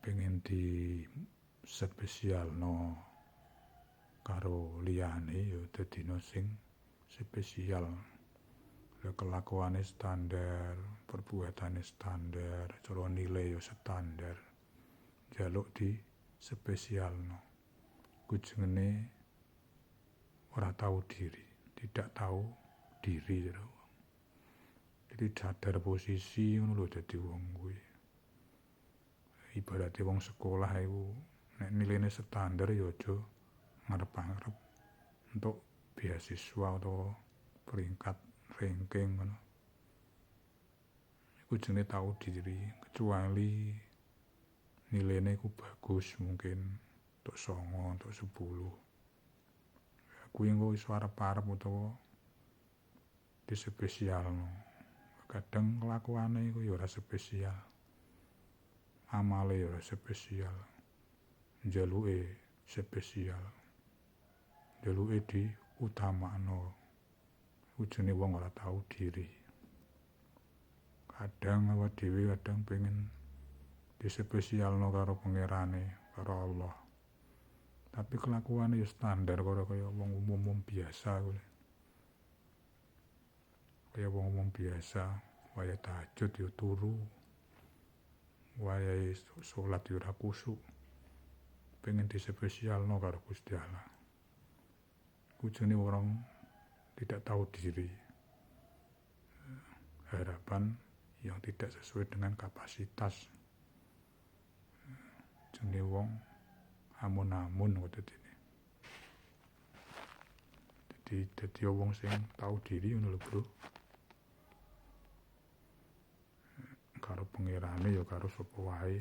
pengen di spesialno karo liyane ya dadine sing spesial. Kelakuane standar, perbuatane standar, cara nilai ya standar. Jaluk di spesialno. Ku jenenge ora tahu diri, tidak tahu diri. Jadi sadar posisi ngono lho dadi wong kuwi. Ibarate wong sekolah iku nek niline standar ya aja ngarep-ngarep untuk beasiswa atau peringkat ranking ngono. Iku jenenge tahu diri, kecuali nilainya iku bagus mungkin untuk 9, untuk 10. Kuwi engko iso arep-arep utawa dispesialno. Kadang kelakuane iku ya ora spesial. Amale ya ora spesial. Njaluke spesial. Njaluke diutamakno. Ujune wong ora tahu diri. Kadang awak dhewe kadang pengen dispesialno karo pangerane, karo Allah. Tapi kelakuane ya standar kaya wong umum biasa kuwi. Kaya wong umum biasa, waya tahajud ya turu. Wayahe salat ya ora kusuk. Pengen dispesialno karo Gusti Allah. Ujune orang tidak tahu diri. Harapan yang tidak sesuai dengan kapasitas. Jenenge wong amun-amun kok dadine. Dadi wong sing tahu diri ngono lho, Bro. Karo pangerane ya karo sapa wae.